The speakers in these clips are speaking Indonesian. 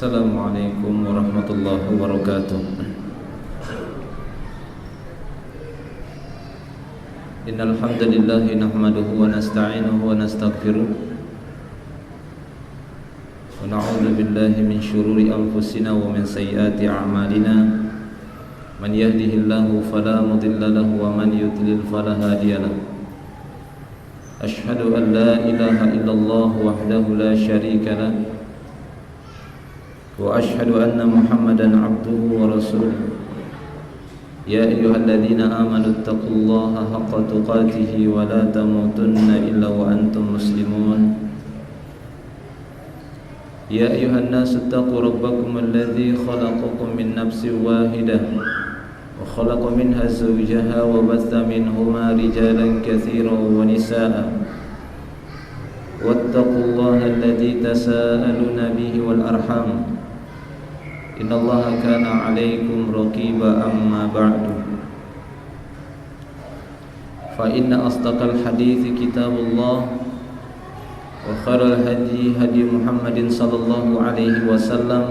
Assalamualaikum warahmatullahi wabarakatuh. Innal hamdalillah nahmaduhu wa nasta'inuhu wa nastaghfiruh wa na'udzu billahi min shururi anfusina wa min sayyiati a'malina. Man yahdihillahu fala mudilla lahu wa man yudlil fala hadiya lahu. Ashhadu an la ilaha illallah wahdahu la syarika lahu wa ashhadu anna Muhammadan abduhu wa rasuluh. Ya ayyuhalladzina amanu taqullaha haqqa tuqatih wa la tamutunna illa wa antum muslimun. Ya ayyuhan nasu taqu rabbakum alladzi khalaqakum min nafsin wahidah wa khalaqa minha zawjaha wa batha minhuma rijalan katsiran wa nisaa'a. Wattaqullaha alladzi tasaaluna bihi wal arham. Innallaha kana 'alaikum raqiba amma ba'du. Fa inna asdaqal hadithi kitabullah wa khairal hadi hadi Muhammadin sallallahu alaihi wasallam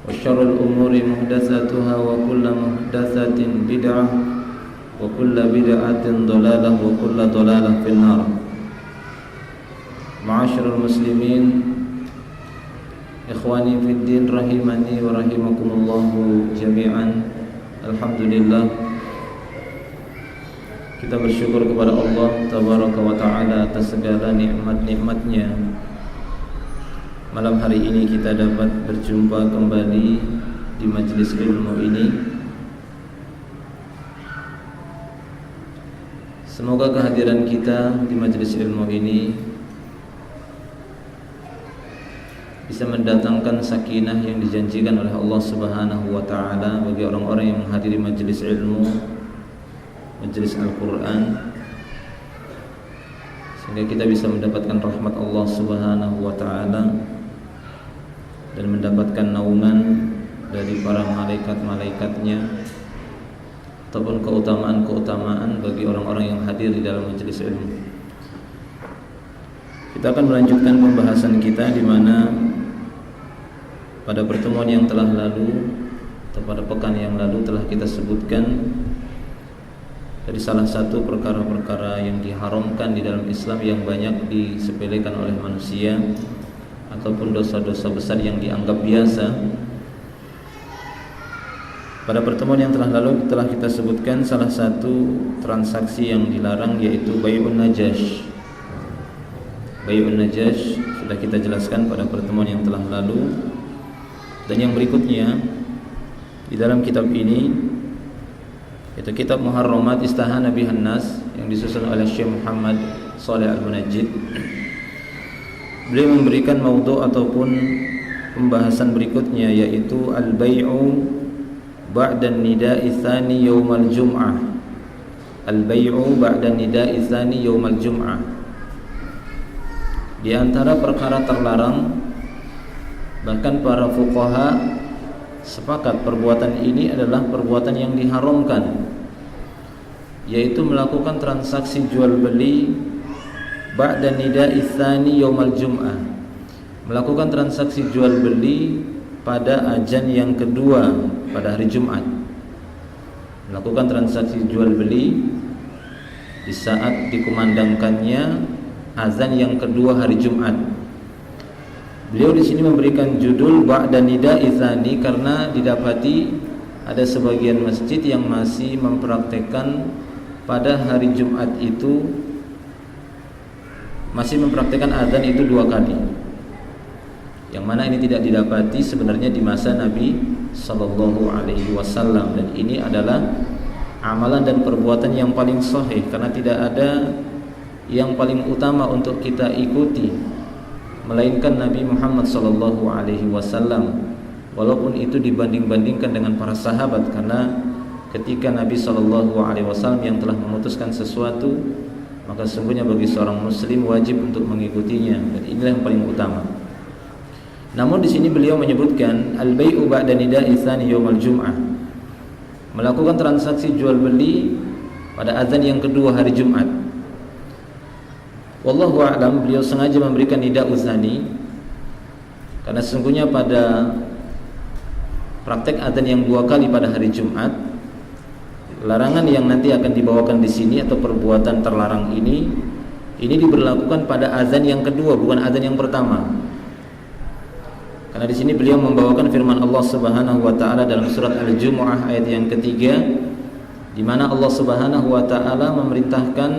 wa syarrul umuri muhdatsatuha wa kullu muhdatsatin bid'ah wa kullu bid'atin dhalalah wa kullu dhalalah finnar. Ma'asyiral muslimin, ikhwani fid din rahimani wa rahimakumullahu jami'an. Alhamdulillah, kita bersyukur kepada Allah tabaraka wa ta'ala atas segala nikmat-nikmatnya. Malam hari ini kita dapat berjumpa kembali di majelis ilmu ini. Semoga kehadiran kita di majelis ilmu ini bisa mendatangkan sakinah yang dijanjikan oleh Allah Subhanahu wa taala bagi orang-orang yang menghadiri majelis ilmu, majelis Al-Qur'an, sehingga kita bisa mendapatkan rahmat Allah Subhanahu wa taala dan mendapatkan naungan dari para malaikat-malaikatnya ataupun keutamaan-keutamaan bagi orang-orang yang hadir di dalam majelis ilmu. Kita akan melanjutkan pembahasan kita di mana pada pertemuan yang telah lalu atau pada pekan yang lalu telah kita sebutkan dari salah satu perkara-perkara yang diharamkan di dalam Islam yang banyak disepelekan oleh manusia ataupun dosa-dosa besar yang dianggap biasa. Pada pertemuan yang telah lalu telah kita sebutkan salah satu transaksi yang dilarang, yaitu bai'un najash. Bai'un najash sudah kita jelaskan pada pertemuan yang telah lalu. Dan yang berikutnya di dalam kitab ini, yaitu kitab Muharramat Istahana Bihan Nas yang disusun oleh Syekh Muhammad Shalih Al-Munajjid. Beliau memberikan maudhu' ataupun pembahasan berikutnya, yaitu al-bai'u ba'da nida'i tsani yaumal jum'ah. Al-bai'u ba'da nida'i tsani yaumal jum'ah. Di antara perkara terlarang, bahkan para fuqaha sepakat perbuatan ini adalah perbuatan yang diharamkan, yaitu melakukan transaksi jual beli ba'da nida'i tsani yaumal jum'ah, melakukan transaksi jual beli pada azan yang kedua pada hari Jumat, melakukan transaksi jual beli di saat dikumandangkannya azan yang kedua hari Jumat. Beliau di sini memberikan judul ba'da nida'i tsani karena didapati ada sebagian masjid yang masih mempraktekkan pada hari Jumat itu, masih mempraktekkan azan itu dua kali, yang mana ini tidak didapati sebenarnya di masa Nabi Sallallahu Alaihi Wasallam. Dan ini adalah amalan dan perbuatan yang paling sahih, karena tidak ada yang paling utama untuk kita ikuti melainkan Nabi Muhammad Sallallahu Alaihi Wasallam. Walaupun itu dibanding-bandingkan dengan para sahabat, karena ketika Nabi Sallallahu Alaihi Wasallam yang telah memutuskan sesuatu, maka sesungguhnya bagi seorang muslim wajib untuk mengikutinya, dan inilah yang paling utama. Namun di sini beliau menyebutkan al-bai'u ba'da nida'i tsani yaumal jum'ah, melakukan transaksi jual beli pada azan yang kedua hari Jumat. Wallahu a'lam, beliau sengaja memberikan nida uzani Karena sesungguhnya pada praktek adzan yang 2 kali pada hari Jumat, larangan yang nanti akan dibawakan di sini atau perbuatan terlarang ini diberlakukan pada azan yang kedua, bukan azan yang pertama. Karena di sini beliau membawakan firman Allah Subhanahu wa taala dalam surat Al-Jumu'ah ayat yang ketiga, di mana Allah Subhanahu wa taala memerintahkan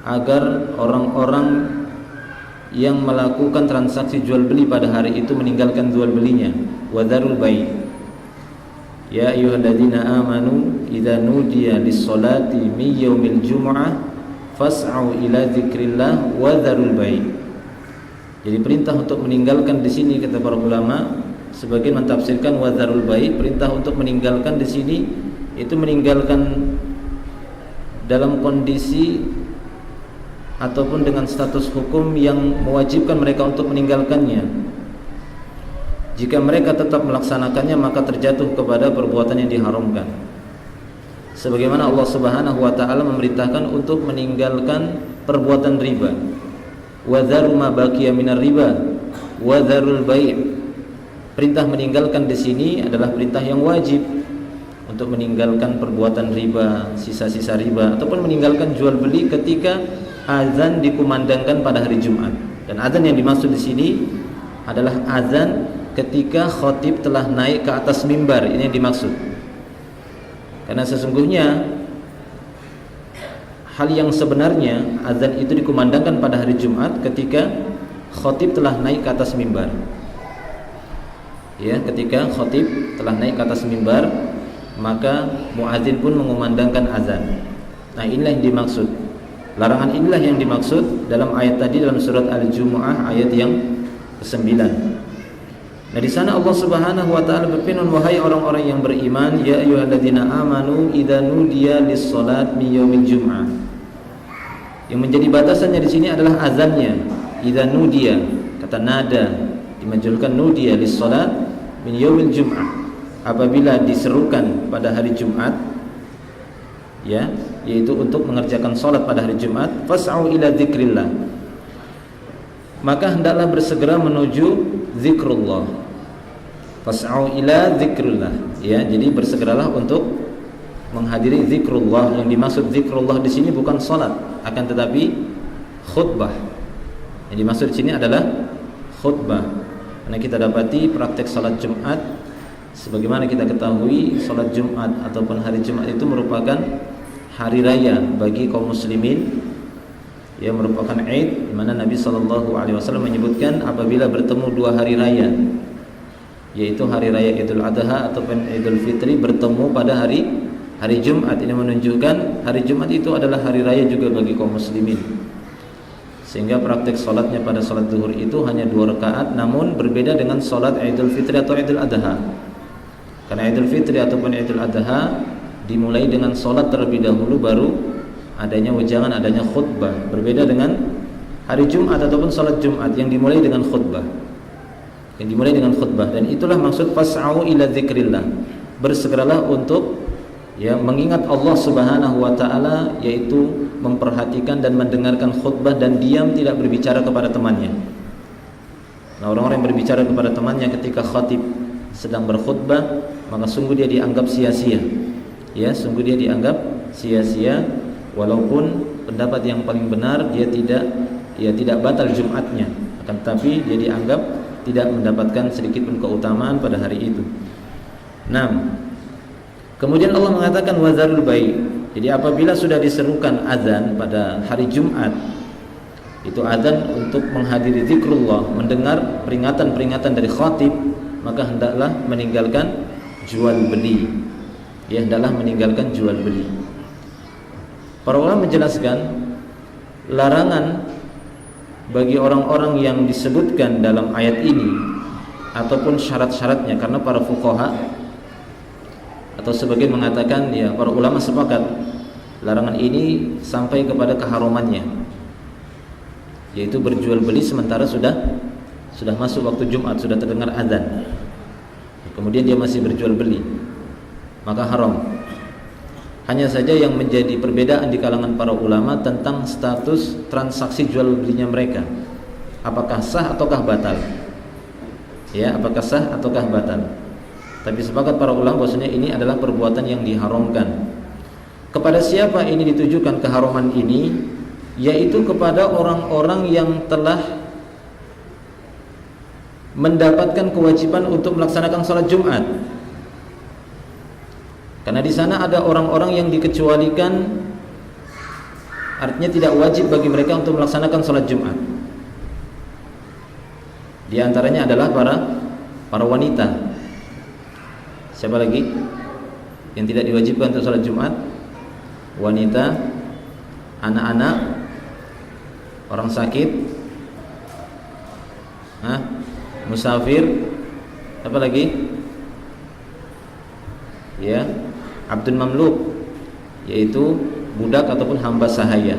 agar orang-orang yang melakukan transaksi jual beli pada hari itu meninggalkan jual belinya. Wa dzarul bai'. Ya ayyuhalladzina amanu idza nudiya lis-salati min yaumil jumu'ah fas'au ila dzikrillah wa dzarul bai'. Jadi perintah untuk meninggalkan di sini kata para ulama, sebagian mentafsirkan wa dzarul bai', perintah untuk meninggalkan di sini itu meninggalkan dalam kondisi ataupun dengan status hukum yang mewajibkan mereka untuk meninggalkannya. Jika mereka tetap melaksanakannya, maka terjatuh kepada perbuatan yang diharamkan. Sebagaimana Allah Subhanahu wa taala memerintahkan untuk meninggalkan perbuatan riba. Wa dzaru ma baqiya minar riba wa dzarul bai'. Perintah meninggalkan di sini adalah perintah yang wajib untuk meninggalkan perbuatan riba, sisa-sisa riba, ataupun meninggalkan jual beli ketika azan dikumandangkan pada hari Jumat. Dan azan yang dimaksud di sini adalah azan ketika khatib telah naik ke atas mimbar. Ini yang dimaksud. Karena sesungguhnya hal yang sebenarnya azan itu dikumandangkan pada hari Jumat ketika khatib telah naik ke atas mimbar. Ya, ketika khatib telah naik ke atas mimbar, maka muadzin pun mengumandangkan azan. Nah, inilah yang dimaksud. Larangan inilah yang dimaksud dalam ayat tadi dalam surat Al-Jumu'ah ayat yang ke-9. Nah, di sana Allah Subhanahu wa taala berfirman, wahai orang-orang yang beriman, ya ayyuhalladzina amanu idza nudiya lis-salat min yaumil jum'ah. Yang menjadi batasannya di sini adalah azannya. Idza nudiya, kata nada dimajulkan, nudiya lis-salat min yaumil jum'ah. Apabila diserukan pada hari Jumat, ya, yaitu untuk mengerjakan salat pada hari Jumat, fas'au ila dzikrillah, maka hendaklah bersegera menuju zikrullah. Fas'au ila dzikrillah, ya, jadi bersegeralah untuk menghadiri zikrullah. Yang dimaksud zikrullah di sini bukan salat, akan tetapi khutbah. Yang dimaksud di sini adalah khutbah. Karena kita dapati praktek salat Jumat, sebagaimana kita ketahui, salat Jumat ataupun hari Jumat itu merupakan hari raya bagi kaum muslimin, yang merupakan Id, di mana Nabi SAW menyebutkan apabila bertemu 2 hari raya, yaitu hari raya Idul Adha ataupun Idul Fitri, bertemu pada hari Jumat. Ini menunjukkan hari Jumat itu adalah hari raya juga bagi kaum muslimin. Sehingga praktik salatnya pada salat zuhur itu hanya 2 rakaat, namun berbeda dengan salat Idul Fitri atau Idul Adha. Karena Idul Fitri ataupun Idul Adha dimulai dengan salat terlebih dahulu, baru adanya wejangan, adanya khutbah. Berbeda dengan hari Jumat ataupun salat Jumat yang dimulai dengan khutbah. Dan itulah maksud fas'au ila dzikrillah. Bersegeralah untuk, ya, mengingat Allah Subhanahu wa taala, yaitu memperhatikan dan mendengarkan khutbah dan diam, tidak berbicara kepada temannya. Nah, orang-orang yang berbicara kepada temannya ketika khatib sedang berkhutbah, maka sungguh dia dianggap sia-sia. Ya, sungguh dia dianggap sia-sia, walaupun pendapat yang paling benar dia tidak batal Jumatnya, akan tetapi dia dianggap tidak mendapatkan sedikit pun keutamaan pada hari itu. Nah, kemudian Allah mengatakan wazarul bai'. Jadi apabila sudah diserukan azan pada hari Jumat, itu azan untuk menghadiri zikrullah, mendengar peringatan-peringatan dari khatib, maka hendaklah meninggalkan jual beli. Ya, hendaklah meninggalkan jual beli. Para ulama menjelaskan larangan bagi orang-orang yang disebutkan dalam ayat ini ataupun syarat-syaratnya, karena para fuqaha atau sebagian mengatakan, ya, para ulama sepakat larangan ini sampai kepada keharumannya, yaitu berjual beli sementara sudah masuk waktu Jumat, sudah terdengar azan, kemudian dia masih berjual beli, maka haram. Hanya saja yang menjadi perbedaan di kalangan para ulama tentang status transaksi jual belinya mereka, apakah sah ataukah batal. Ya, apakah sah ataukah batal. Tapi sepakat para ulama bahwasanya ini adalah perbuatan yang diharamkan. Kepada siapa ini ditujukan keharaman ini? Yaitu kepada orang-orang yang telah mendapatkan kewajiban untuk melaksanakan salat Jumat. Karena di sana ada orang-orang yang dikecualikan, artinya tidak wajib bagi mereka untuk melaksanakan salat Jumat. Di antaranya adalah para wanita. Siapa lagi yang tidak diwajibkan untuk salat Jumat? Wanita, anak-anak, orang sakit, musafir, apa lagi? Ya, abdun mamluk, yaitu budak ataupun hamba sahaya.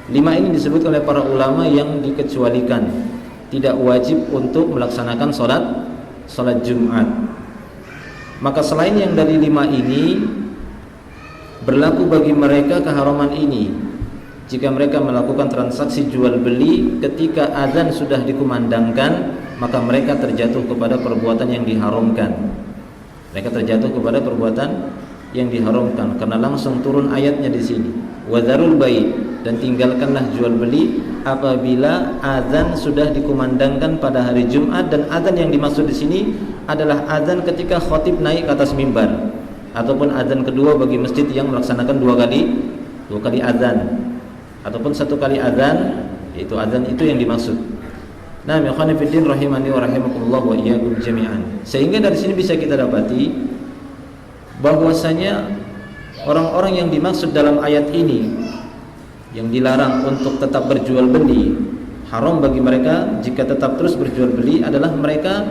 5 ini disebut oleh para ulama yang dikecualikan, tidak wajib untuk melaksanakan salat Jumat. Maka selain yang dari 5 ini, berlaku bagi mereka keharaman ini jika mereka melakukan transaksi jual beli ketika azan sudah dikumandangkan, maka mereka terjatuh kepada perbuatan yang diharamkan. Mereka terjatuh kepada perbuatan yang diharamkan karena langsung turun ayatnya di sini. Wadzarul bai', dan tinggalkanlah jual beli apabila azan sudah dikumandangkan pada hari Jumat, dan azan yang dimaksud di sini adalah azan ketika khatib naik ke atas mimbar, ataupun azan kedua bagi masjid yang melaksanakan dua kali azan, ataupun 1 kali azan, yaitu azan itu yang dimaksud. Nah, ya ikhwani fiddin rahimani wa rahimakumullah wa iyyakum jami'an. Sehingga dari sini bisa kita dapati bahwasanya orang-orang yang dimaksud dalam ayat ini yang dilarang untuk tetap berjual beli, haram bagi mereka jika tetap terus berjual beli adalah mereka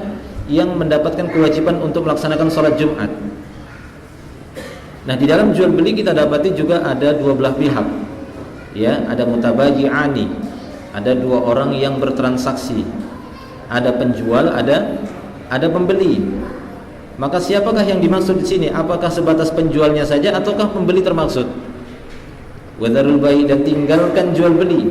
yang mendapatkan kewajiban untuk melaksanakan salat Jumat. Nah, di dalam jual beli kita dapati juga ada dua belah pihak. Ya, ada mutabaji'ani, ada 2 orang yang bertransaksi. Ada penjual, ada pembeli. Maka siapakah yang dimaksud di sini? Apakah sebatas penjualnya saja ataukah pembeli termaksud? Wadharul bai', dan tinggalkan jual beli.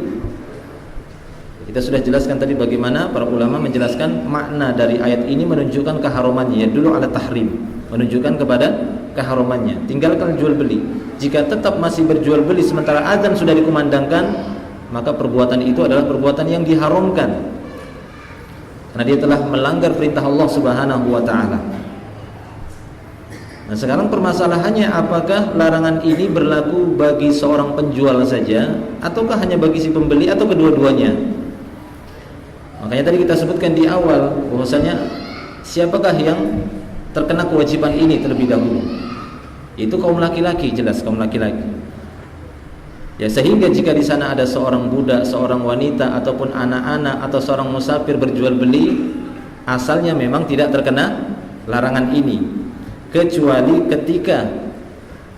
Kita sudah jelaskan tadi bagaimana para ulama menjelaskan makna dari ayat ini menunjukkan keharamannya, dulu ala tahrim, menunjukkan kepada keharamannya. Tinggalkan jual beli. Jika tetap masih berjual beli sementara azan sudah dikumandangkan, maka perbuatan itu adalah perbuatan yang diharamkan, karena dia telah melanggar perintah Allah Subhanahu wa taala. Nah, sekarang permasalahannya, apakah larangan ini berlaku bagi seorang penjual saja ataukah hanya bagi si pembeli atau kedua-duanya? Makanya tadi kita sebutkan di awal bahwasanya siapakah yang terkena kewajiban ini terlebih dahulu? Itu kaum laki-laki, jelas kaum laki-laki. Ya, sehingga jika di sana ada seorang budak, seorang wanita ataupun anak-anak atau seorang musafir berjual beli, asalnya memang tidak terkena larangan ini, kecuali ketika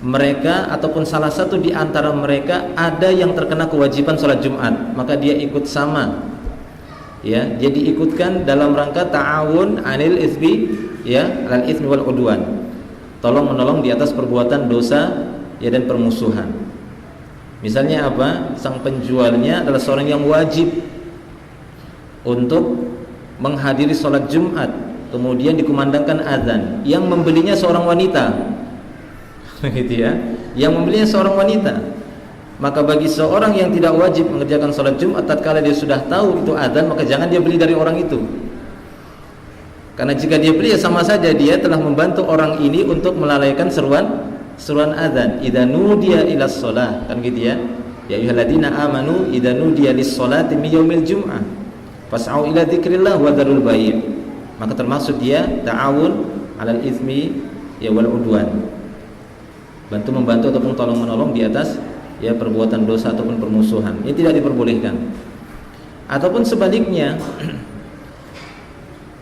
mereka ataupun salah satu di antara mereka ada yang terkena kewajiban salat Jumat, maka dia ikut sama. Ya, dia diikutkan dalam rangka ta'awun 'anil itsmi, ya, al itsmi wal udwan. Tolong menolong di atas perbuatan dosa, ya, dan permusuhan. Misalnya apa? Sang penjualnya adalah seorang yang wajib untuk menghadiri sholat Jumat, kemudian dikumandangkan azan. Yang membelinya seorang wanita, gitu ya. Yang membelinya seorang wanita. Maka bagi seorang yang tidak wajib mengerjakan sholat Jumat, tatkala dia sudah tahu itu azan, maka jangan dia beli dari orang itu. Karena jika dia beli, ya sama saja dia telah membantu orang ini untuk melalaikan seruan azan. Idza nudiya ila shalah, kan gitu ya. Ya ayyuhalladzina amanu idza nudiya lis-sholati min yaumil jum'ah fas'au ila dzikrillah wa dzarul bai'. Maka termasuk dia ta'awun 'alal itsmi, ya, wal udwan. Bantu-membantu ataupun tolong-menolong di atas, ya, perbuatan dosa ataupun permusuhan. Ini tidak diperbolehkan. Ataupun sebaliknya,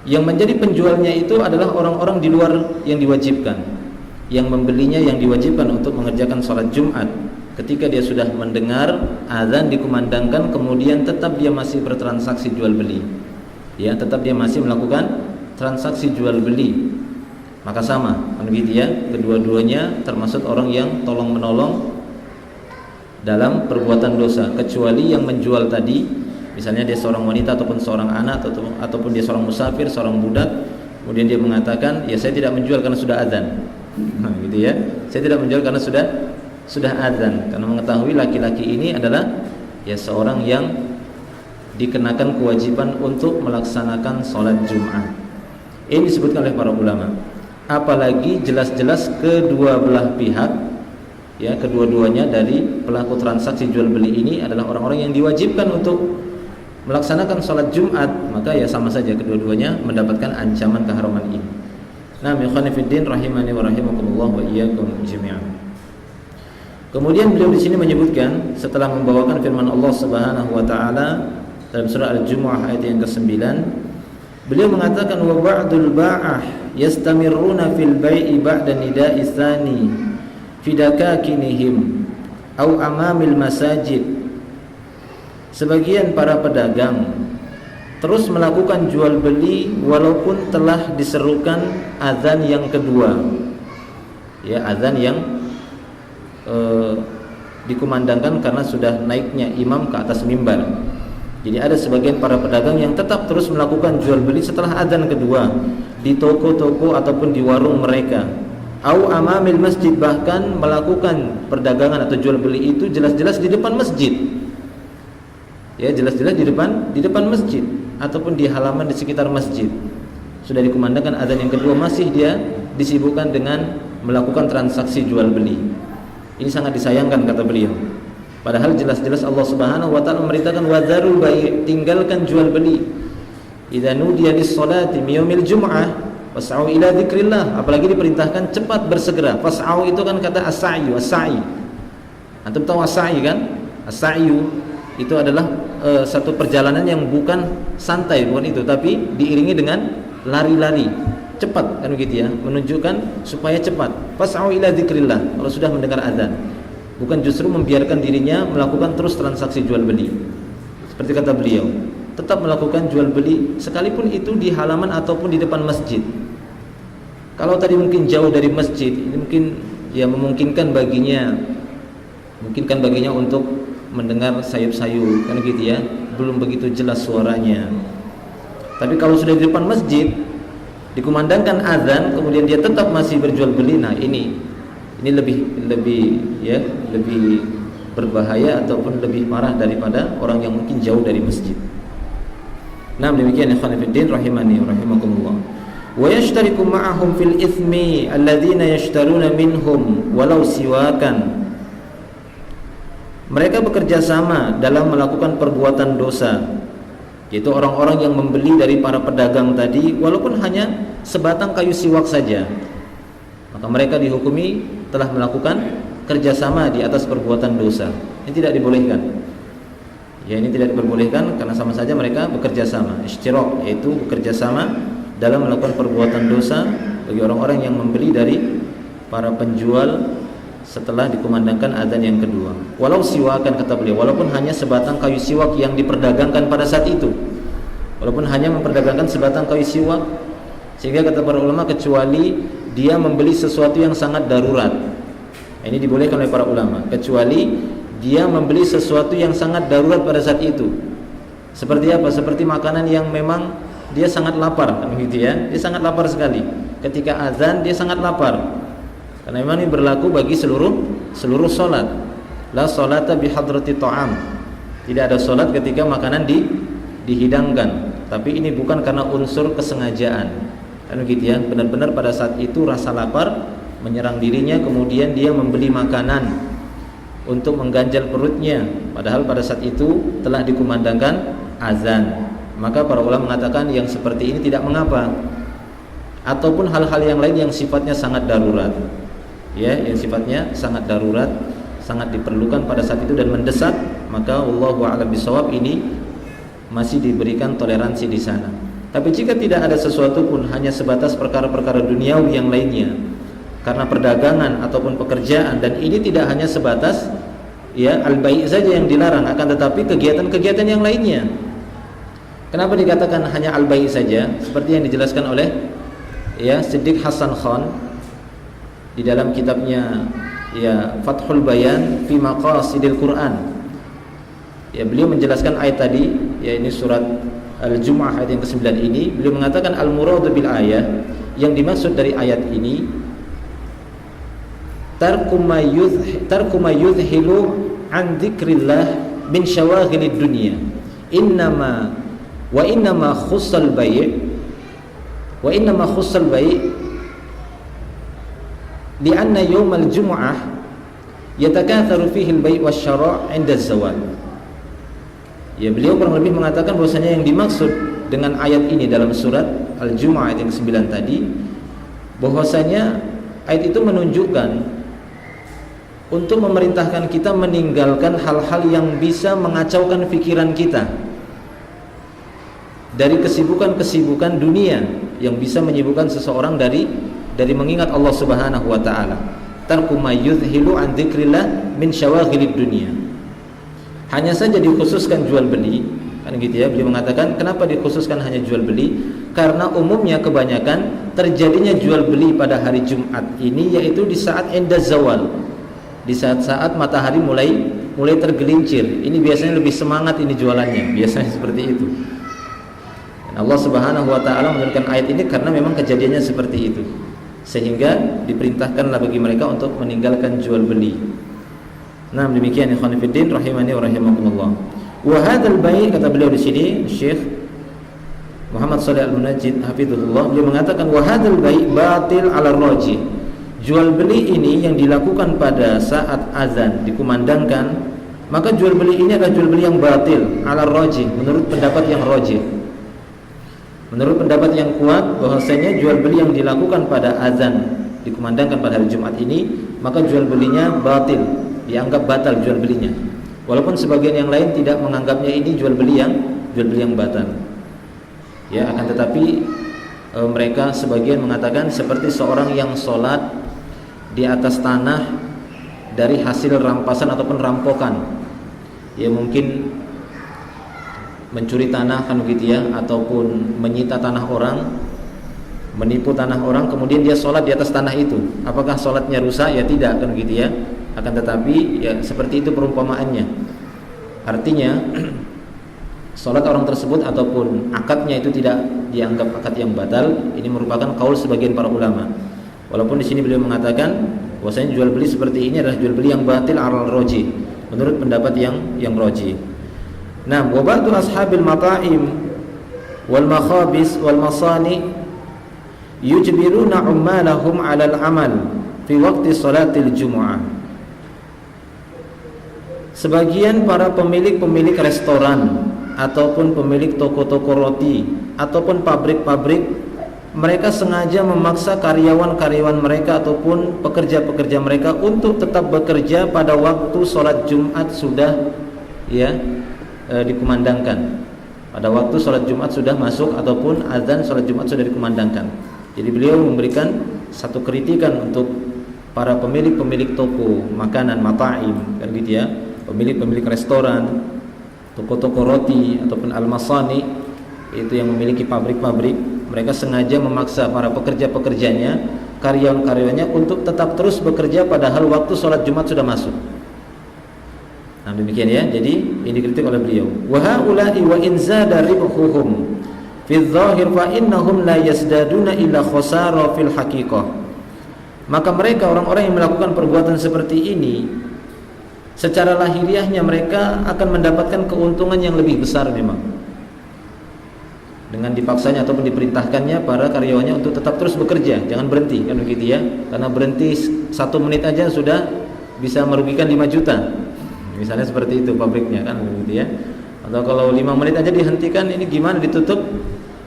yang menjadi penjualnya itu adalah orang-orang di luar yang diwajibkan. Yang membelinya yang diwajibkan untuk mengerjakan sholat Jumat, ketika dia sudah mendengar azan dikumandangkan, kemudian tetap dia masih bertransaksi jual beli, ya, tetap dia masih melakukan transaksi jual beli, maka sama, kan gitu ya, kedua-duanya termasuk orang yang tolong menolong dalam perbuatan dosa, kecuali yang menjual tadi Misalnya dia seorang wanita ataupun seorang anak ataupun dia seorang musafir, seorang budak, kemudian dia mengatakan, ya saya tidak menjual karena sudah adzan. Gitu ya. Saya tidak menjual karena sudah adzan, karena mengetahui laki-laki ini adalah ya seorang yang dikenakan kewajiban untuk melaksanakan sholat Jumat. Ini disebutkan oleh para ulama. Apalagi jelas-jelas kedua belah pihak, ya kedua-duanya dari pelaku transaksi jual beli ini adalah orang-orang yang diwajibkan untuk melaksanakan sholat Jumat, maka ya sama saja kedua-duanya mendapatkan ancaman keharaman ini. Nah, ikhwani fiddin rahimani wa rahimakumullah wa iyyakum jami'an. Kemudian beliau di sini menyebutkan setelah membawakan firman Allah Subhanahu wa taala dalam surah Al-Jumu'ah ayat yang ke-9, beliau mengatakan wa ba'dul ba'ah yastamirruna fil bai'i ba'da nida'i tsani fi dakakinihim au amamil masajid. Sebagian para pedagang terus melakukan jual beli walaupun telah diserukan azan yang kedua. Ya, azan yang dikumandangkan karena sudah naiknya imam ke atas mimbar. Jadi ada sebagian para pedagang yang tetap terus melakukan jual beli setelah azan kedua di toko-toko ataupun di warung mereka. Au amamil masjid, bahkan melakukan perdagangan atau jual beli itu jelas-jelas di depan masjid. Ya, jelas-jelas di depan masjid ataupun di halaman di sekitar masjid. Sudah dikumandangkan azan yang kedua, masih dia disibukkan dengan melakukan transaksi jual beli. Ini sangat disayangkan kata beliau. Padahal jelas-jelas Allah Subhanahu wa taala memerintahkan wadzarul bai', tinggalkan jual beli. Idza nudiya lis-sholati yaumil jum'ah fas'au ila dzikrillah. Apalagi diperintahkan cepat bersegera. Fas'au itu kan kata as-sa'yu, as-sa'i. Antum tahu as-sa'i kan? As-sa'yu itu adalah satu perjalanan yang bukan santai, bukan itu, tapi diiringi dengan lari-lari. Cepat kan begitu ya, menunjukkan supaya cepat. Fas'au ila dzikrillah kalau sudah mendengar azan. Bukan justru membiarkan dirinya melakukan terus transaksi jual beli. Seperti kata beliau, tetap melakukan jual beli sekalipun itu di halaman ataupun di depan masjid. Kalau tadi mungkin jauh dari masjid, ini mungkin ya memungkinkan baginya untuk mendengar sayup-sayup kan gitu ya, belum begitu jelas suaranya. Tapi kalau sudah di depan masjid dikumandangkan azan kemudian dia tetap masih berjual beli, nah ini lebih berbahaya ataupun lebih parah daripada orang yang mungkin jauh dari masjid. Nah, demikian ikhwan fillah rahimani wa rahimakumullah. Wa yashtariku ma'ahum fil ithmi alladhina yashtaruna minhum walau siwakan. Mereka bekerja sama dalam melakukan perbuatan dosa, yaitu orang-orang yang membeli dari para pedagang tadi walaupun hanya sebatang kayu siwak saja. Maka mereka dihukumi telah melakukan kerjasama di atas perbuatan dosa. Ini tidak dibolehkan. Ya, ini tidak diperbolehkan karena sama saja mereka bekerja sama. Ishtirak, yaitu bekerja sama dalam melakukan perbuatan dosa bagi orang-orang yang membeli dari para penjual setelah dikumandangkan azan yang kedua. Walau siwakan, kata beliau, walaupun hanya sebatang kayu siwak yang diperdagangkan pada saat itu. Walaupun hanya memperdagangkan sebatang kayu siwak, sehingga kata para ulama kecuali dia membeli sesuatu yang sangat darurat. Ini dibolehkan oleh para ulama, kecuali dia membeli sesuatu yang sangat darurat pada saat itu. Seperti apa? Seperti makanan yang memang dia sangat lapar, gitu ya. Dia sangat lapar sekali. Ketika azan dia sangat lapar. Karena memang ini berlaku bagi seluruh salat. La salata bi hadrati ta'am. Tidak ada salat ketika makanan dihidangkan. Tapi ini bukan karena unsur kesengajaan. Kan begitu ya, benar-benar pada saat itu rasa lapar menyerang dirinya, kemudian dia membeli makanan untuk mengganjal perutnya, padahal pada saat itu telah dikumandangkan azan. Maka para ulama mengatakan yang seperti ini tidak mengapa. Ataupun hal-hal yang lain yang sifatnya sangat darurat, ya, yang sifatnya sangat darurat, sangat diperlukan pada saat itu dan mendesak, maka wallahu a'lam bishawab ini masih diberikan toleransi di sana. Tapi jika tidak ada sesuatu pun, hanya sebatas perkara-perkara duniawi yang lainnya, karena perdagangan ataupun pekerjaan, dan ini tidak hanya sebatas ya al-bai' saja yang dilarang, akan tetapi kegiatan-kegiatan yang lainnya. Kenapa dikatakan hanya al-bai' saja? Seperti yang dijelaskan oleh ya Siddiq Hasan Khan di dalam kitabnya ya Fathul Bayan fi Maqasidil Quran. Ya, beliau menjelaskan ayat tadi ya ini surat Al-Jumu'ah ayat yang ke-9 ini, beliau mengatakan al-muradu bil ayah, yang dimaksud dari ayat ini tarku ma yudhilu an dzikrillah min syawaghilid dunya innama khussal bai' li'anna yawmal jumu'ah yatakatharu fihi al-bai' wasyara' 'inda az-zawal. Ya, beliau kurang lebih mengatakan bahwasanya yang dimaksud dengan ayat ini dalam surat Al-Jumu'ah ayat yang ke-9 tadi, bahwasanya ayat itu menunjukkan untuk memerintahkan kita meninggalkan hal-hal yang bisa mengacaukan pikiran kita dari kesibukan-kesibukan dunia yang bisa menyibukkan seseorang dari mengingat Allah Subhanahu wa taala. Tarku ma yudhilu an dzikrillah min syawaghilid dunya. Hanya saja dikhususkan jual beli, kan gitu ya. Beliau mengatakan kenapa dikhususkan hanya jual beli? Karena umumnya kebanyakan terjadinya jual beli pada hari Jumat ini yaitu di saat endaz zawal. Di saat-saat matahari mulai tergelincir. Ini biasanya lebih semangat ini jualannya, biasanya seperti itu. Dan Allah Subhanahu wa taala menurunkan ayat ini karena memang kejadiannya seperti itu. Sehingga diperintahkanlah bagi mereka untuk meninggalkan jual beli. Nah, demikian ikhwan fillah rahimani wa rahimakumullah. Wa hadzal bai', kata beliau di sini Syekh Muhammad Shalih Al-Munajjid hafizahullah, beliau mengatakan wa hadzal bai' batil 'ala rajih. Jual beli ini yang dilakukan pada saat azan dikumandangkan, maka jual beli ini adalah jual beli yang batil 'ala rajih, menurut pendapat yang rajih. Menurut pendapat yang kuat bahwasanya jual beli yang dilakukan pada azan dikumandangkan pada hari Jumat ini, maka jual belinya batil, dianggap batal jual belinya. Walaupun sebagian yang lain tidak menganggapnya ini jual beli yang batal. Ya, akan tetapi mereka sebagian mengatakan seperti seorang yang sholat di atas tanah dari hasil rampasan ataupun rampokan. Ya, mungkin mencuri tanah kan begitu ya, ataupun menyita tanah orang, menipu tanah orang, kemudian dia sholat di atas tanah itu. Apakah sholatnya rusak? Ya tidak, kan begitu ya. Akan tetapi ya seperti itu perumpamaannya. Artinya sholat orang tersebut ataupun akadnya itu tidak dianggap akad yang batal. Ini merupakan kaul sebagian para ulama. Walaupun di sini beliau mengatakan bahwasanya jual beli seperti ini adalah jual beli yang batil alal roji, menurut pendapat yang roji. Nah, wa ba'du ashabil mata'im wal makhabis wal masani yujbiruna ummalahum 'ala al-amal fi waqti salatil jumu'ah. Sebagian para pemilik restoran ataupun pemilik toko-toko roti ataupun pabrik-pabrik, mereka sengaja memaksa karyawan-karyawan mereka ataupun pekerja-pekerja mereka untuk tetap bekerja pada waktu sholat Jumat sudah dikumandangkan. Pada waktu sholat Jumat sudah masuk ataupun azan sholat Jumat sudah dikumandangkan. Jadi beliau memberikan satu kritikan untuk para pemilik-pemilik toko makanan mata'im, kan gitu ya, pemilik-pemilik restoran, toko-toko roti ataupun al-masani, itu yang memiliki pabrik-pabrik. Mereka sengaja memaksa para pekerja-pekerjanya, karyawan-karyawannya untuk tetap terus bekerja padahal waktu sholat Jumat sudah masuk. Nah, demikian ya. Jadi ini dikritik oleh beliau. Wa haula'i wa in zada ribhuhum fi dzahir fa innahum la yasdaduna illa khasara fil haqiqah. Maka mereka orang-orang yang melakukan perbuatan seperti ini, secara lahiriahnya mereka akan mendapatkan keuntungan yang lebih besar memang. Dengan dipaksanya ataupun diperintahkannya para karyawannya untuk tetap terus bekerja, jangan berhenti, kan begitu ya. Karena berhenti 1 menit aja sudah bisa merugikan 5 juta. Misalnya seperti itu pabriknya, kan begitu ya. Atau kalau 5 menit aja dihentikan, ini gimana ditutup?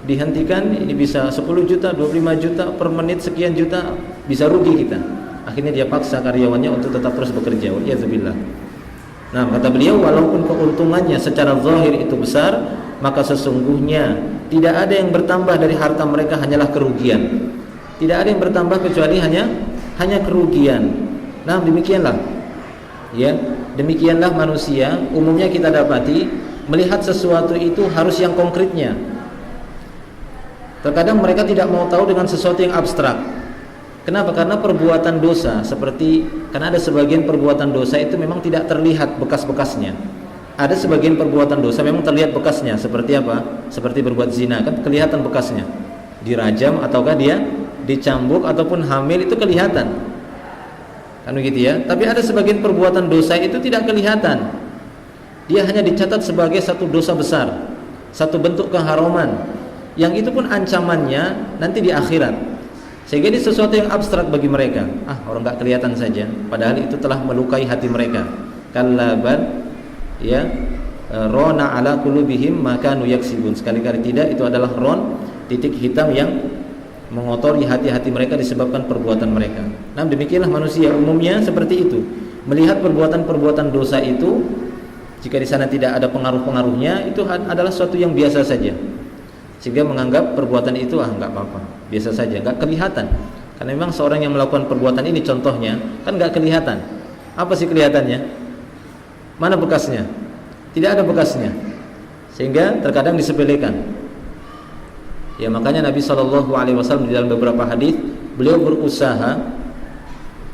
Dihentikan, ini bisa 10 juta, 25 juta per menit, sekian juta, bisa rugi kita. Akhirnya dia paksa karyawannya untuk tetap terus bekerja. Waliyadzubillah. Nah, kata beliau, walaupun keuntungannya secara zahir itu besar, maka sesungguhnya tidak ada yang bertambah dari harta mereka, hanyalah kerugian. Tidak ada yang bertambah kecuali hanya kerugian. Nah, demikianlah. Ya, demikianlah manusia umumnya kita dapati melihat sesuatu itu harus yang konkretnya. Terkadang mereka tidak mau tahu dengan sesuatu yang abstrak. Kenapa? Karena perbuatan dosa karena ada sebagian perbuatan dosa itu memang tidak terlihat bekas-bekasnya. Ada sebagian perbuatan dosa memang terlihat bekasnya, seperti apa? Seperti berbuat zina, kan kelihatan bekasnya. Dirajam ataukah dia dicambuk ataupun hamil, itu kelihatan. Kan begitu ya. Tapi ada sebagian perbuatan dosa itu tidak kelihatan. Dia hanya dicatat sebagai satu dosa besar, satu bentuk keharaman, yang itu pun ancamannya nanti di akhirat. Sehingga ini sesuatu yang abstrak bagi mereka. Orang nggak kelihatan saja, padahal itu telah melukai hati mereka. Kallaban, ya, rona ala qulubihim maka nuyaksibun. Sekali-kali tidak, itu adalah ron, titik hitam yang mengotori hati-hati mereka disebabkan perbuatan mereka. Nah, demikianlah manusia umumnya seperti itu. Melihat perbuatan-perbuatan dosa itu, jika di sana tidak ada pengaruh-pengaruhnya, itu adalah sesuatu yang biasa saja. Sehingga menganggap perbuatan itu nggak apa-apa, biasa saja, nggak kelihatan. Karena memang seorang yang melakukan perbuatan ini, contohnya kan nggak kelihatan. Apa sih kelihatannya? Mana bekasnya? Tidak ada bekasnya. Sehingga terkadang disepelekan. Ya, makanya Nabi SAW di dalam beberapa hadis beliau berusaha,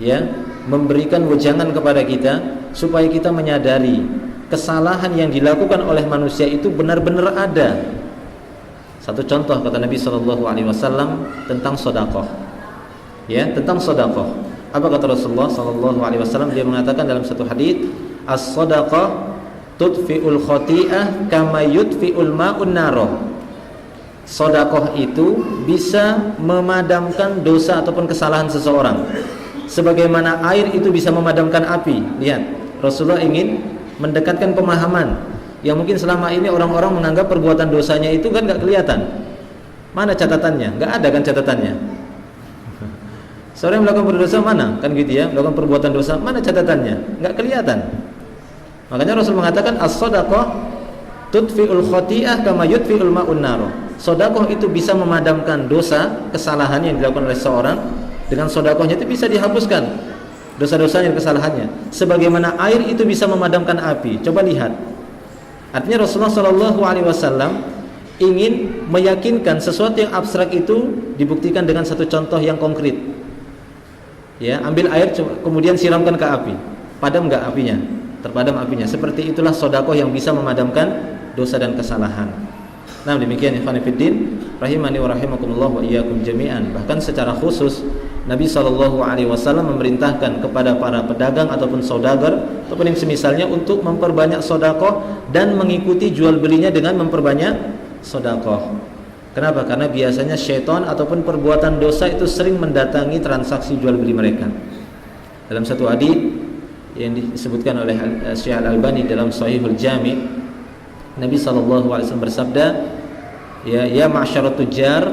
ya, memberikan wejangan kepada kita supaya kita menyadari kesalahan yang dilakukan oleh manusia itu benar-benar ada. Satu contoh kata Nabi SAW tentang sedekah. Ya, tentang sedekah. Apa kata Rasulullah SAW? Dia mengatakan dalam satu hadis, as-sadaqah tudfi'ul khati'ah kama yudfi'ul ma'un naro. Sedekah itu bisa memadamkan dosa ataupun kesalahan seseorang, sebagaimana air itu bisa memadamkan api. Lihat, Rasulullah ingin mendekatkan pemahaman yang mungkin selama ini orang-orang menganggap perbuatan dosanya itu kan nggak kelihatan. Mana catatannya? Nggak ada kan catatannya. Seorang yang melakukan dosa mana? Kan gitu ya, melakukan perbuatan dosa, mana catatannya? Nggak kelihatan. Makanya Rasul mengatakan as-sadaqah tudfi'ul khati'ah kama yudfi'ul ma'un naro. Sedekah itu bisa memadamkan dosa, kesalahan yang dilakukan oleh seorang. Dengan sedekahnya itu bisa dihapuskan dosa-dosanya dan kesalahannya, sebagaimana air itu bisa memadamkan api. Coba lihat. Artinya Rasulullah SAW ingin meyakinkan sesuatu yang abstrak itu dibuktikan dengan satu contoh yang konkret. Ya, ambil air kemudian siramkan ke api, padam nggak apinya? Terpadam apinya. Seperti itulah sedekah yang bisa memadamkan dosa dan kesalahan. Nah, demikian ikhwan fillah rahimani wa rahimakumullah wa iyyakum jami'an. Bahkan secara khusus Nabi SAW memerintahkan kepada para pedagang ataupun saudagar ataupun yang semisalnya untuk memperbanyak sedekah dan mengikuti jual belinya dengan memperbanyak sedekah. Kenapa? Karena biasanya syaitan ataupun perbuatan dosa itu sering mendatangi transaksi jual beli mereka. Dalam satu hadis yang disebutkan oleh Syekh Al-Albani dalam Shahihul Jami', Nabi SAW bersabda, ya ma'syarat tujar,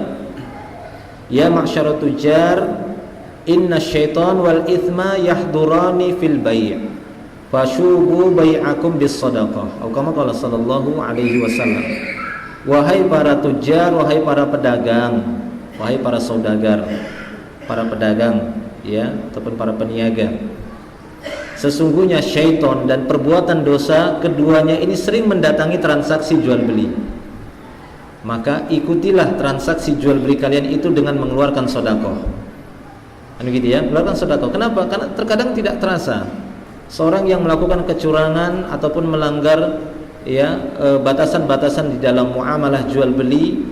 inna syaitan wal ithma yahdurani fil bay' fashubu bai'akum bis sadaqah. Atau kama qala sallallahu alaihi wasallam. Wahai para tujar, wahai para pedagang, wahai para saudagar, para pedagang, ya, ataupun para peniaga, sesungguhnya syaitan dan perbuatan dosa keduanya ini sering mendatangi transaksi jual beli. Maka ikutilah transaksi jual beli kalian itu dengan mengeluarkan sedekah. Kan gitu ya, mengeluarkan sedekah. Kenapa? Karena terkadang tidak terasa seorang yang melakukan kecurangan ataupun melanggar, ya, batasan-batasan di dalam muamalah jual beli,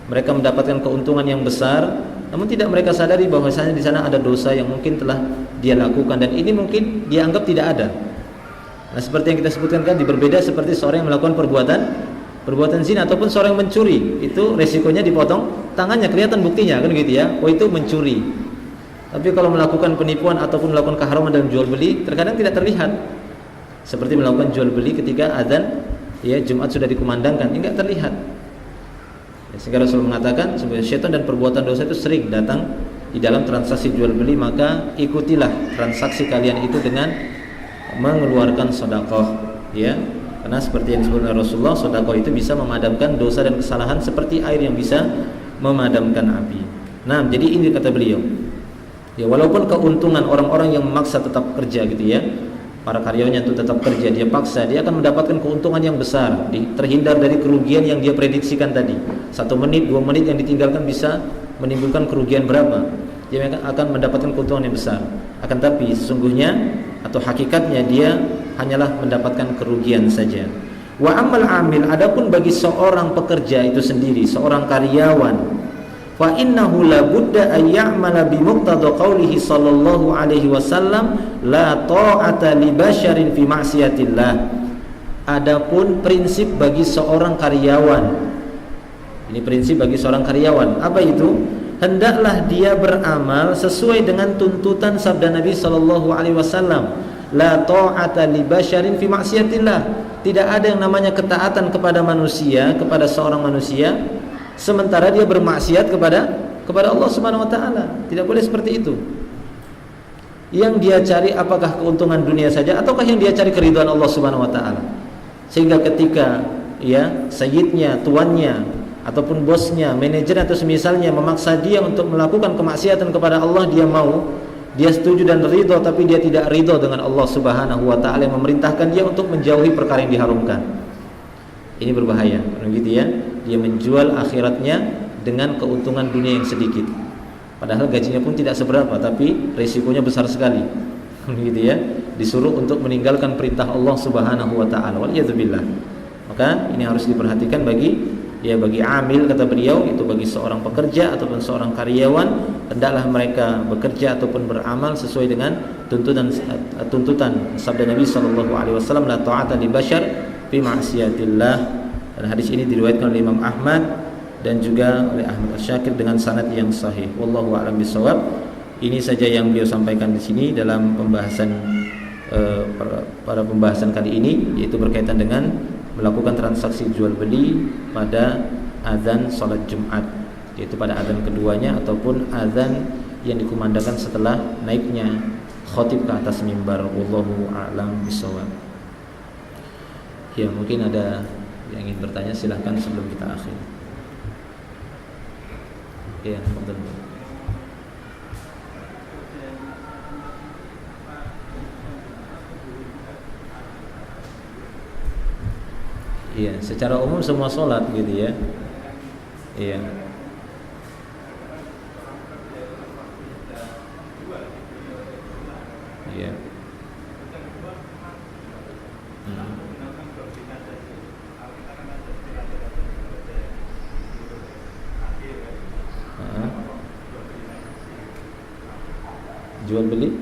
mereka mendapatkan keuntungan yang besar, namun tidak mereka sadari bahwasanya di sana ada dosa yang mungkin telah dia lakukan dan ini mungkin dia anggap tidak ada. Nah, seperti yang kita sebutkan tadi, berbeda seperti seorang yang melakukan perbuatan zina ataupun seorang yang mencuri, itu resikonya dipotong tangannya, kelihatan buktinya, kan gitu ya. Oh, itu mencuri. Tapi kalau melakukan penipuan ataupun melakukan keharaman dalam jual beli, terkadang tidak terlihat. Seperti melakukan jual beli ketika azan, ya, Jumat sudah dikumandangkan, ini enggak terlihat. Sehingga Rasul mengatakan sebenarnya syaitan dan perbuatan dosa itu sering datang di dalam transaksi jual beli, maka ikutilah transaksi kalian itu dengan mengeluarkan sedekah, ya. Karena seperti yang disebutkan Rasulullah, sedekah itu bisa memadamkan dosa dan kesalahan seperti air yang bisa memadamkan api. Nah, jadi ini kata beliau. Ya, walaupun keuntungan orang-orang yang memaksa tetap kerja gitu ya, para karyawannya itu tetap kerja, dia paksa, dia akan mendapatkan keuntungan yang besar, terhindar dari kerugian yang dia prediksikan tadi. 1 menit, 2 menit yang ditinggalkan bisa menimbulkan kerugian berapa, dia akan mendapatkan keuntungan yang besar. Akan tapi sesungguhnya atau hakikatnya dia hanyalah mendapatkan kerugian saja. Wa amal amil, adapun bagi seorang pekerja itu sendiri, seorang karyawan, fa innahu la budda ay ya'mala bi muqtada qaulihi sallallahu alaihi wasallam la ta'ata li basyarin fi ma'siyatillah. Adapun prinsip bagi seorang karyawan, ini prinsip bagi seorang karyawan, apa itu? Hendaklah dia beramal sesuai dengan tuntutan sabda Nabi sallallahu alaihi wasallam, la ta'ata li basyarin fi ma'siyatillah. Tidak ada yang namanya ketaatan kepada manusia, kepada seorang manusia sementara dia bermaksiat kepada Allah Subhanahu wa taala. Tidak boleh seperti itu. Yang dia cari apakah keuntungan dunia saja ataukah yang dia cari keridhaan Allah Subhanahu wa taala? Sehingga ketika sayyidnya, tuannya ataupun bosnya, manajernya atau semisalnya memaksa dia untuk melakukan kemaksiatan kepada Allah, dia mau, dia setuju dan ridho, tapi dia tidak ridho dengan Allah Subhanahu wa taala yang memerintahkan dia untuk menjauhi perkara yang diharumkan. Ini berbahaya, begitu ya. Dia menjual akhiratnya dengan keuntungan dunia yang sedikit. Padahal gajinya pun tidak seberapa, tapi resikonya besar sekali. Begitu ya. Disuruh untuk meninggalkan perintah Allah Subhanahu wa taala. Waliyadzubillah. Maka ini harus diperhatikan bagi amil, kata beliau, itu bagi seorang pekerja ataupun seorang karyawan, hendaklah mereka bekerja ataupun beramal sesuai dengan tuntutan sabda Nabi sallallahu alaihi wasallam, la ta'ata li basyar fi ma'siyatillah. Dan hadis ini diriwayatkan oleh Imam Ahmad dan juga oleh Ahmad Asy-Syakir dengan sanad yang sahih. Wallahu a'lam bishawab. Ini saja yang beliau sampaikan di sini dalam pembahasan pada pembahasan kali ini, yaitu berkaitan dengan melakukan transaksi jual beli pada azan salat Jumat, yaitu pada azan keduanya ataupun azan yang dikumandangkan setelah naiknya khatib ke atas mimbar. Wallahu a'lam bishawab. Ya, mungkin ada yang ingin bertanya, silahkan sebelum kita akhiri. Ya, betul. Iya, secara umum semua sholat gitu ya. Iya. Iya. Jual beli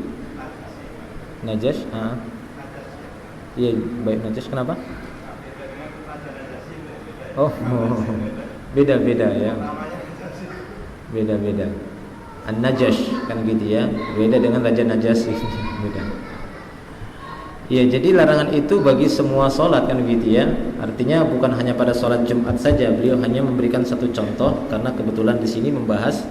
najas. Iya, baik najas kenapa? Oh, beda-beda ya. Beda-beda. An-Najash kan gitu ya. Beda dengan Raja Najasyi. Beda. Ya, jadi larangan itu bagi semua sholat kan gitu ya. Artinya bukan hanya pada sholat Jumat saja. Beliau hanya memberikan satu contoh karena kebetulan di sini membahas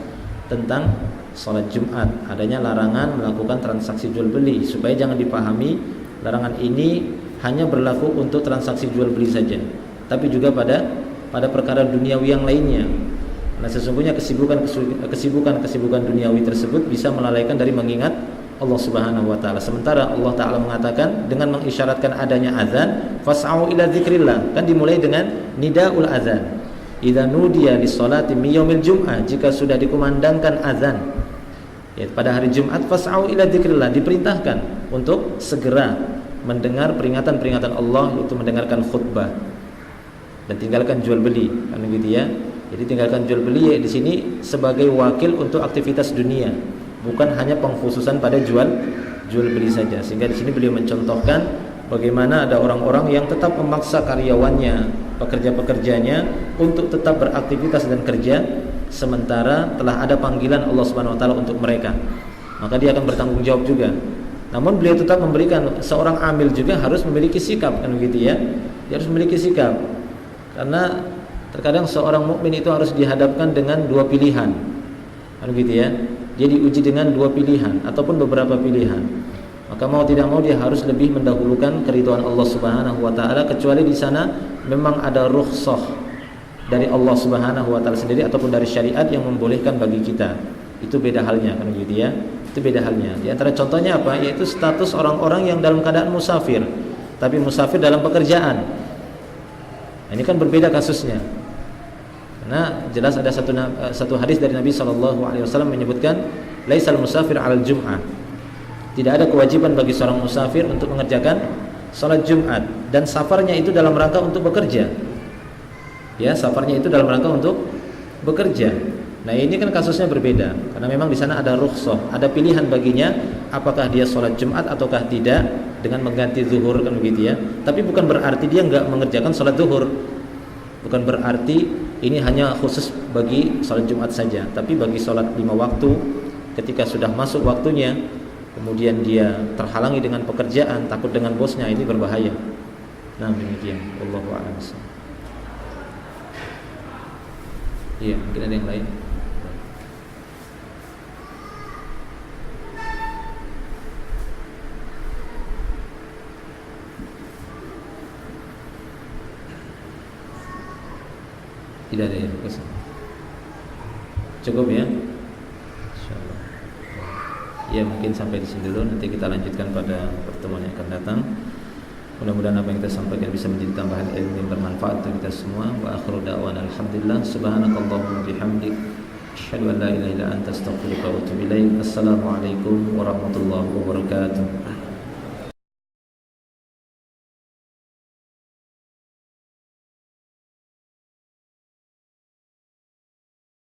tentang sholat Jumat. Adanya larangan melakukan transaksi jual beli, supaya jangan dipahami larangan ini hanya berlaku untuk transaksi jual beli saja, tapi juga pada perkara duniawi yang lainnya. Nah, sesungguhnya kesibukan duniawi tersebut bisa melalaikan dari mengingat Allah Subhanahu wa taala. Sementara Allah taala mengatakan dengan mengisyaratkan adanya azan, fas'au ila dzikrillah, kan dimulai dengan nidaul azan. Idza nudiya lis-sholati min yaumil jum'ah, jika sudah dikumandangkan azan ya pada hari Jumat, fas'au ila dzikrillah, diperintahkan untuk segera mendengar peringatan-peringatan Allah, yaitu mendengarkan khutbah dan tinggalkan jual beli, kan begitu ya. Jadi tinggalkan jual beli ya di sini sebagai wakil untuk aktivitas dunia, bukan hanya pengkhususan pada jual beli saja. Sehingga di sini beliau mencontohkan bagaimana ada orang-orang yang tetap memaksa karyawannya, pekerja-pekerjanya untuk tetap beraktivitas dan kerja sementara telah ada panggilan Allah Subhanahu wa taala untuk mereka. Maka dia akan bertanggung jawab juga. Namun beliau tetap memberikan seorang amil juga harus memiliki sikap, kan begitu ya. Dia harus memiliki sikap. Karena terkadang seorang mukmin itu harus dihadapkan dengan dua pilihan, kan begitu ya. Dia diuji dengan dua pilihan ataupun beberapa pilihan. Maka mau tidak mau dia harus lebih mendahulukan keridhaan Allah Subhanahu wa taala, kecuali di sana memang ada rukhsah dari Allah Subhanahu wa taala sendiri ataupun dari syariat yang membolehkan bagi kita. Itu beda halnya, kan begitu ya. Itu beda halnya. Di antara contohnya apa? Yaitu status orang-orang yang dalam keadaan musafir, tapi musafir dalam pekerjaan. Nah, ini kan berbeda kasusnya. Karena jelas ada satu hadis dari Nabi SAW menyebutkan laisal musafir 'alal jum'ah. Tidak ada kewajiban bagi seorang musafir untuk mengerjakan sholat Jumat dan safarnya itu dalam rangka untuk bekerja, ya safarnya itu dalam rangka untuk bekerja. Nah ini kan kasusnya berbeda karena memang di sana ada rukhsah, ada pilihan baginya apakah dia sholat Jumat ataukah tidak dengan mengganti zuhur kan begitu ya. Tapi bukan berarti dia nggak mengerjakan sholat zuhur, bukan berarti ini hanya khusus bagi sholat Jumat saja. Tapi bagi sholat 5 waktu ketika sudah masuk waktunya kemudian dia terhalangi dengan pekerjaan, takut dengan bosnya, ini berbahaya. Nah demikian, wallahu a'lam. Iya, mungkin ada yang lain. Tidak ada yang pesan. Cukup ya? Insyaallah. Ya mungkin sampai di sini dulu, nanti kita lanjutkan pada pertemuan yang akan datang. Mudah-mudahan apa yang kita sampaikan bisa menjadi tambahan ilmu yang bermanfaat untuk kita semua. Wa akhiru da'wana alhamdulillah. Subhanakallahumma bihamdik, asyhadu an la ilaha illa anta, astaghfiruka wa atubu ilaik. Assalamualaikum warahmatullahi wabarakatuh.